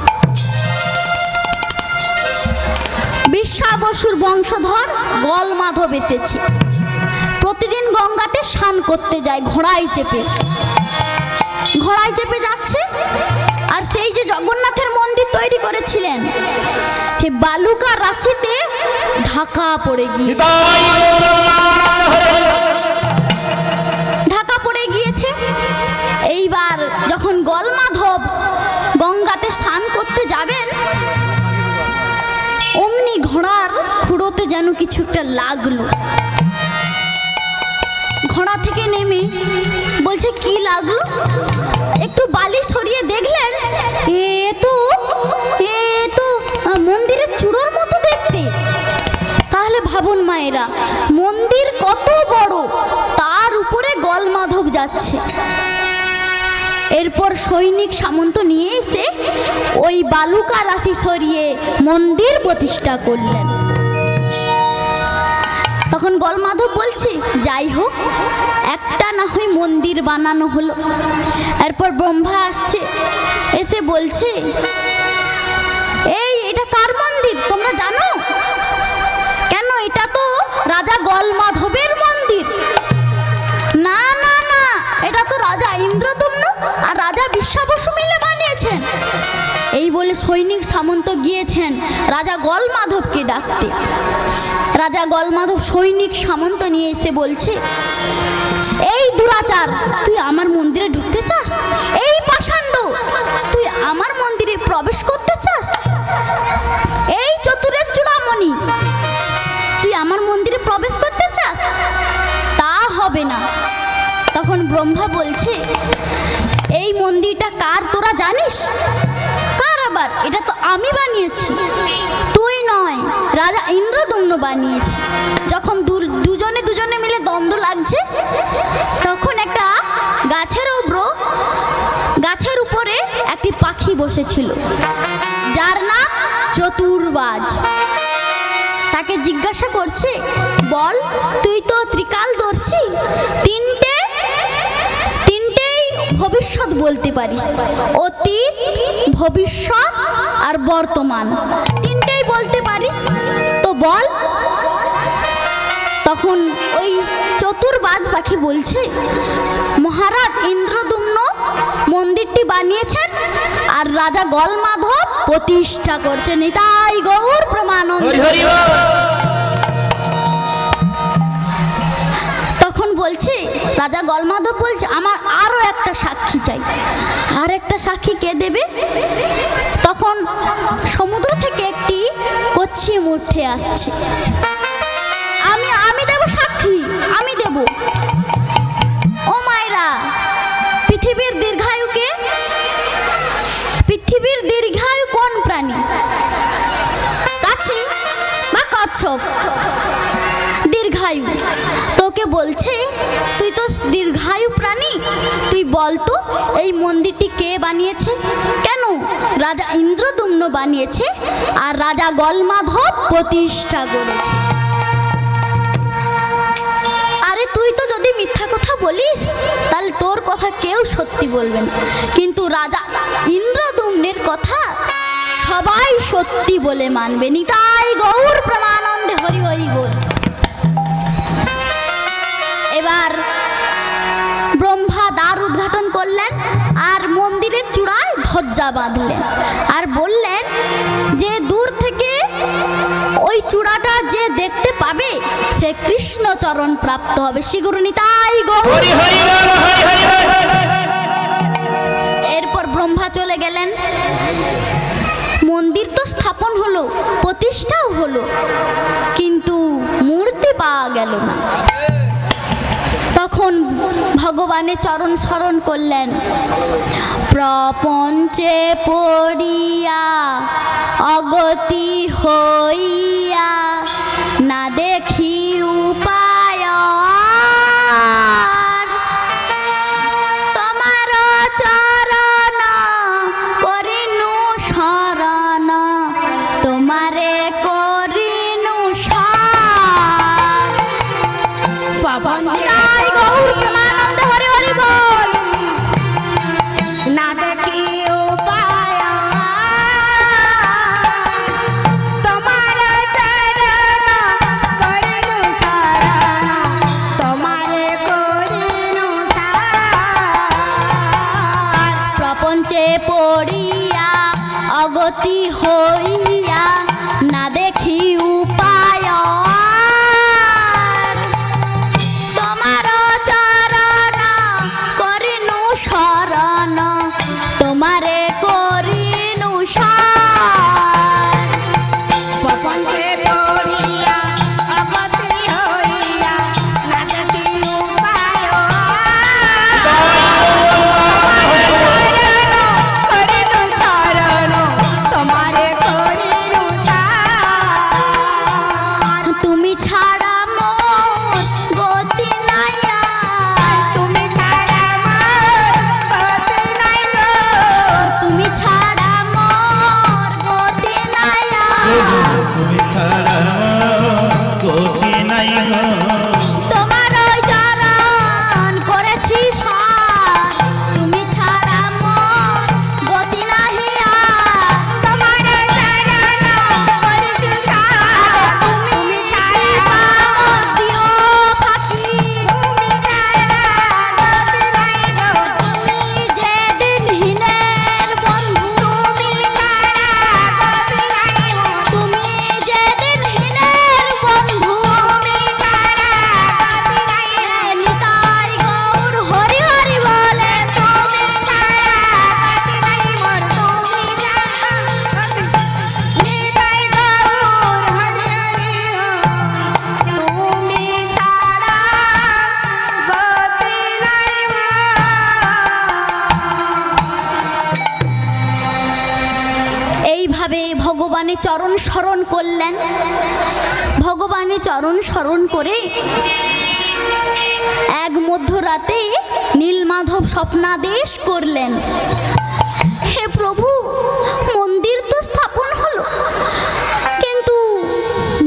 বিশ্বা বসুর বংশধর গলমাধব এসেছে। প্রতিদিন গঙ্গাতে স্নান করতে যায় ঘোড়ায় চেপে যাচ্ছে। আর সেই যে জগন্নাথের মন্দির তৈরি করেছিলেন, বালুকা রাশিতে ঢাকা পড়ে গিয়ে ঢাকা পড়ে গিয়েছে। এইবার যখন গলমাধব গঙ্গাতে স্নান করতে যাবেন, অমনি ঘোড়ার খুঁড়োতে যেন কিছু একটা লাগলো। ঘোড়া থেকে নেমে বলছে কি লাগলো, একটু বালি সরিয়ে দেখলেন এ তো মন্দিরের চূড়োর মতো দেখতে। তাহলে ভাবুন মায়েরা, মন্দির কত বড়, তার উপরে গলমাধব যাচ্ছে। এরপর সৈনিক সামন্ত নিয়ে এসে ওই বালুকা রাশি সরিয়ে মন্দির প্রতিষ্ঠা করলেন। তখন গলমাধব বলছে যাই হোক, একটা না হয় মন্দির বানানো হলো। এরপর ব্রহ্মা আসছে, এসে বলছে এটা কার মন্দির তোমরা জানো? কেন, এটা তো রাজা গলমাধবের মন্দির। না না না, এটা তো রাজা ইন্দ্রদম্ন আর রাজা বিশ্বাবসু মিলে বানিয়েছেন। এই বলে সৈনিক সামন্ত গিয়েছেন রাজা গলমাধবকে ডাকতে। রাজা গলমাধব সৈনিক সামন্ত নিয়ে এসে বলছে এই দুরাচার, তুই আমার মন্দিরে ঢুকতে চাস? এই পাষাণ্ড, তুই আমার মন্দিরে প্রবেশ করতে চাস? এই চতুরের চূড়ামণি, তুই আমার মন্দিরে প্রবেশ করতে চাস? তা হবে না। তখন ব্রহ্মা বলছে এই মন্দিরটা কার তোরা জানিস? কার আবার? এটা তো আমি বানিয়েছি, তুই নয়, রাজা ইন্দ্রদম্ন বানিয়েছে। যখন দুজনে মিলে দ্বন্দ্ব লাগছে, তখন একটা গাছের উপরে একটি পাখি বসেছিল, যার নাম চতুর্বাজ। তাকে জিজ্ঞাসা করছে, বল তুই তো ত্রিকালদর্শী, তিনটেই ভবিষ্যৎ বলতে পারিস, অতীত, ভবিষ্যৎ আর বর্তমান, তিনটেই বলতে পারিস, তো বল। তখন ওই চতুর্বাজ পাখি বলছে মহারাজ ইন্দ্রদম্ন মন্দিরটি বানিয়েছেন আর রাজা গলমাধব প্রতিষ্ঠা করছেন। তাই গৌর প্রমানন্দ। তখন বলছে রাজা গলমাধব বলছে আমার আরো একটা সাক্ষী চাই। আর একটা সাক্ষী কে দেবে? তখন সমুদ্র থেকে একটি কচ্ছি উঠে আসছে। আমি দেব সাক্ষী, আমি দেব। ও মায়েরা, পৃথিবীর দীর্ঘায়ু কোন প্রাণী? কাছি বা কচ্ছপ? দীর্ঘায়ু। তোকে বলছে তুই তো দীর্ঘায়ু প্রাণী, তুই বল তো এই মন্দিরটি কে বানিয়েছে? কেন, রাজা ইন্দ্রদম্ন বানিয়েছে আর রাজা গলমাধব প্রতিষ্ঠা করেছে। আরে তুই তো যদি মিথ্যা কথা বলিস তাহলে তোর কথা কেউ সত্যি বলবে না, কিন্তু রাজা ইন্দ্রদম্নের কথা সবাই সত্যি বলে মানবে। নিতাই গৌর প্রমানন্দে হরি হরি বল। এবার ব্রহ্মা দ্বার উদ্ঘাটন করলেন আর মন্দিরের চূড়ায় ধ্বজা বাঁধলেন আর বললেন যে দূর থেকে ওই চূড়াটা যে দেখতে পাবে সে কৃষ্ণ চরণ প্রাপ্ত হবে। শ্রীগুরু নিতাই গৌর। এরপর ব্রহ্মা চলে গেলেন। মন্দির তো স্থাপন হলো, প্রতিষ্ঠাও হলো, কিন্তু মূর্তি পাওয়া গেল না। তখন ভগবানের চরণ স্মরণ করলেন। প্রপঞ্চে পড়িয়া অগতি হইয়া না দেখি উপায়, তোমার চরণ করিনু শরণ, তোমারে করিনু পাবন না দেখি উপায়, তোমার চরণ করিনু শরণ, তোমারে করিনু শরণ। প্রপঞ্চে পড়িয়া অগতি হইয়া ভগবানের চরণ স্মরণ করলেন। ভগবানের চরণ স্মরণ করে এক মধ্যরাতে নীলমাধব স্বপ্নাদেশ করলেন, হে প্রভু, মন্দির তো স্থাপন হলো, কিন্তু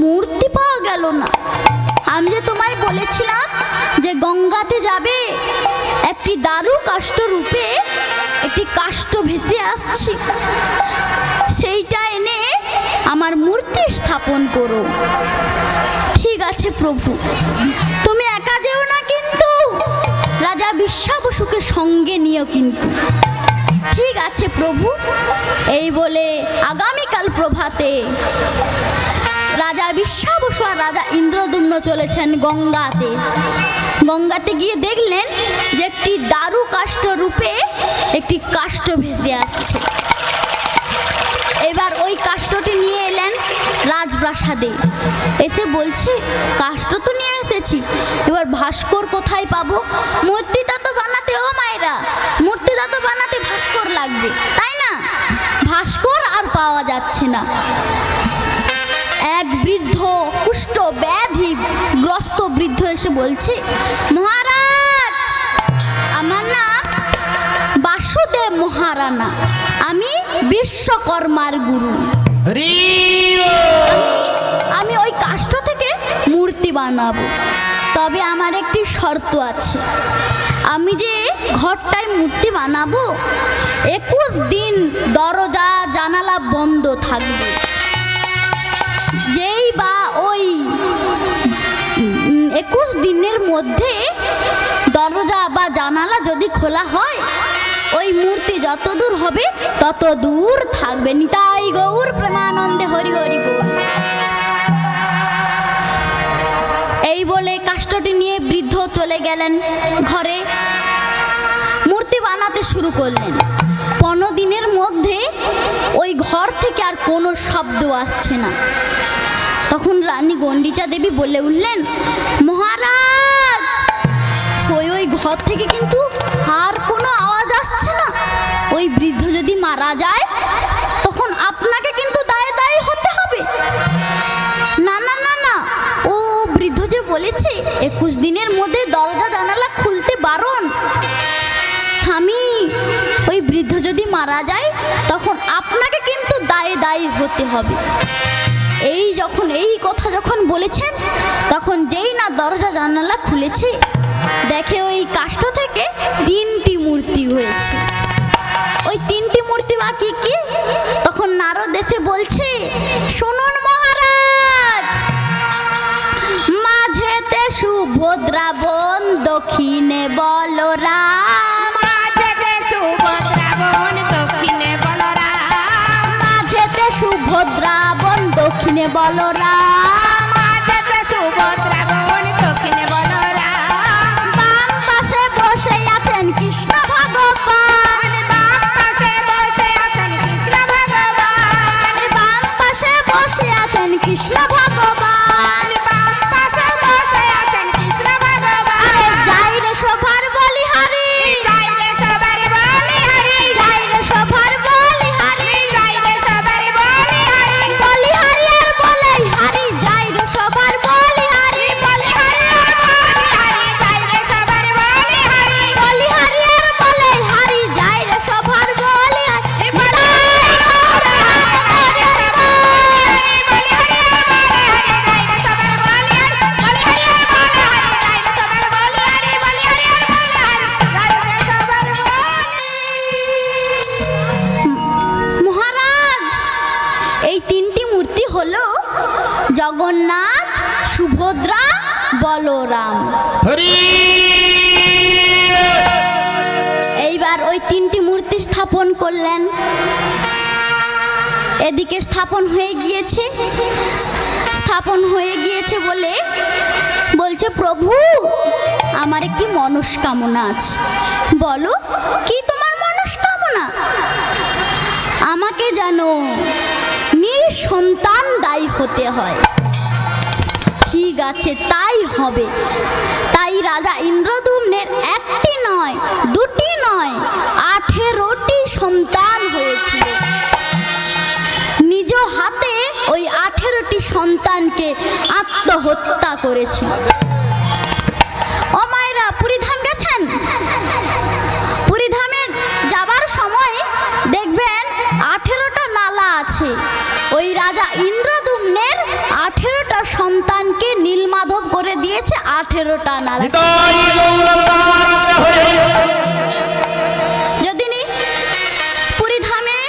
মূর্তি পাওয়া গেল না। আমি যে তোমায় বলেছিলাম যে গঙ্গাতে যাবে, একটি দারু কাষ্ঠ রূপে একটি কাষ্ঠ ভেসে আসছে, সেইটা এনে আমার মূর্তি স্থাপন করো। ঠিক আছে প্রভু, তুমি একা যেও না, কিন্তু রাজা বিশ্বাবসুকে সঙ্গে নিও কিন্তু। ঠিক আছে প্রভু। এই বলে আগামীকাল প্রভাতে রাজা বিশ্বাবসু আর রাজা ইন্দ্রদুম্ন চলেছেন গঙ্গাতে। গঙ্গাতে গিয়ে দেখলেন যে একটি দারু কাষ্ঠ রূপে একটি কাষ্ঠ ভেসে আসছে। এবার ওই কাষ্ঠটি নিয়ে এলেন রাজপ্রাসাদে। এসে বলছে, কাষ্ঠ তো নিয়ে এসেছি, এবার ভাস্কর কোথায় পাবো? মূর্তিটা তো বানাতে, ও মায়েরা, মূর্তিটা তো বানাতে ভাস্কর লাগবে, তাই না? ভাস্কর আর পাওয়া যাচ্ছে না। এক বৃদ্ধ, কুষ্ঠ ব্যাধি গ্রস্ত বৃদ্ধ এসে বলছে, মহারাজ, আমার নাম বাসুদেব মহারানা, আমি বিশ্বকর্মার গুরু। আমি ওই কাষ্ঠ থেকে মূর্তি বানাবো, তবে আমার একটি শর্ত আছে। আমি যে ঘরটায় মূর্তি বানাবো, 21 দিন দরজা জানালা বন্ধ থাকবে। যেই বা ওই 21 দিনের মধ্যে দরজা বা জানালা যদি খোলা হয়, ওই মূর্তি যত দূর হবে তত দূর থাকবে। নিতাই গৌর প্রেমানন্দে হরি হরি বল। এই বলে কাষ্ঠটি নিয়ে বৃদ্ধ চলে গেলেন ঘরে, মূর্তি বানাতে শুরু করলেন। 15 দিনের মধ্যে ওই ঘর থেকে আর কোনো শব্দ আসছে না। তখন রানী গণ্ডিচা দেবী বলে উঠলেন, মহারাজ, ওই ঘর থেকে কিন্তু আর কোনো আওয়াজ আসছে না। ওই বৃদ্ধ যদি মারা যায়, তখন আপনাকে কিন্তু দায়ে দায়ী হতে হবে। না না না না, ও বৃদ্ধ যে বলেছে 21 দিনের মধ্যে দরজা জানালা খুলতে বারণ। স্বামী, ওই বৃদ্ধ যদি মারা যায়, তখন আপনাকে কিন্তু দায়ে দায়ী হতে হবে। এই কথা যখন বলেছেন, তখন যেই না দরজা জানালা খুলেছে, দেখে ওই কাষ্ঠ থেকে 3টি মূর্তি হয়েছে। ওই 3টি মূর্তি বা কি কি? তখন নারদ এসে বলছে, শুনুন মহারাজ, মাঝেতে সুভদ্রা বোন, দক্ষিণে বলরাম। মাঝেতে সুভদ্রা বোন, দক্ষিণে বলরাম। মাঝেতে সুভদ্রা বোন, দক্ষিণে বলরাম। মাঝেতে সুভদ্রা বোন, দক্ষিণে বলরাম। বাম পাশে বসে আছেন কৃষ্ণ ভগবান। বাম পাশে বসে আছেন কৃষ্ণ ভগবান। বাম পাশে বসে আছেন কৃষ্ণ ভগবান। বাম পাশে বসে আছেন কৃষ্ণ ভগবান। আরে যাই রে সভার বলিহারি, যাই রে সবার বলিহারি। যাই রে সভার বলিহারি, যাই রে সবার বলিহারি। বলিহারি আর বলিহারি, যাই রে সভার বলিহারি, বলিহারি আর বলিহারি। যাই রে সবার বলিহারি। বলিহারি আর বলিহারি, যাই রে সভার বলিহারি। মহারাজ, এই 3টি মূর্তি হলো জগন্নাথ, সুভদ্রা, বলরাম। এইবার ওই 3টি মূর্তি স্থাপন করলেন। এদিকে স্থাপন হয়ে গিয়েছে বলে বলছে, প্রভু, আমার একটি মনস্কামনা আছে। বলো, কি তোমার মনস্কামনা? আমাকে যেন নিঃসন্তান দায়ী হতে হয়। ঠিক আছে, তাই হবে। তাই রাজা ইন্দ্রদুম্নের 1টি নয়, 2টি নয়, 18টি সন্তান হয়েছিল। নিজ হাতে থেকে আত্মহত্যা করেছে। ও মায়েরা, পুরীধাম গেছেন? পুরীধামে যাবার সময় দেখবেন 18টা নালা আছে। ওই রাজা ইন্দ্রদুম্নের 18টা সন্তানকে নীলমাধব করে দিয়েছে 18টা নালা। যদি পুরীধামে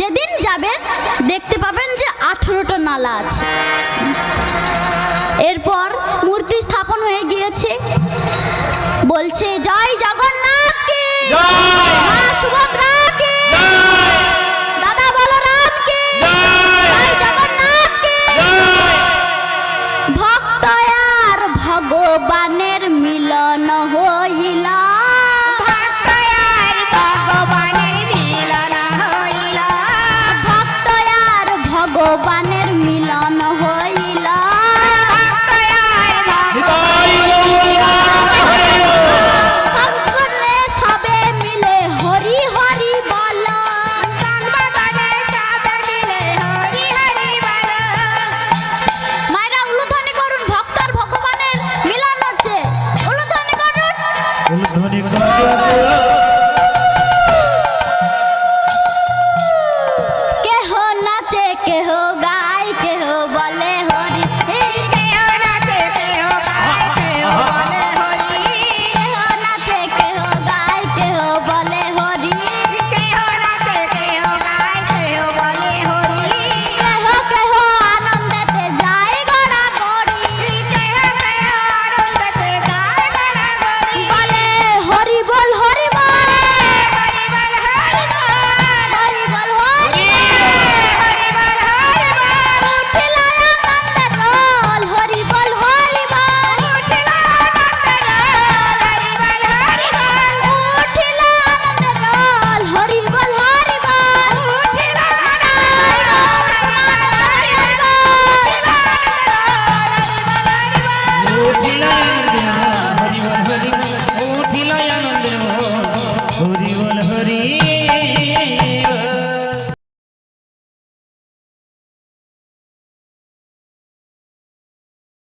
যেদিন যাবেন দেখতে পাবেন যে 18টা নালা আছে। এরপর মূর্তি স্থাপন হয়ে গিয়েছে, বলছে জয় জগন্নাথ কি, মা সুভদ্রা কি, দাদা বলরাম কি, জয় জগন্নাথ কি। ভক্ত আর ভগবানের মিলন হইল, ভক্ত আর ভগবানের মিলন হইল, ভক্ত আর ভগবানের মিলন হইল। ভক্তনে সবে মিলে হরি হরি বল, জন্মদানে সবে মিলে হরি হরি বল। মায়েরা উলুধ্বনি করুন, ভক্ত আর ভগবানের মিলন হচ্ছে। উলুধ্বনি করুন। উলুধ্বনি করো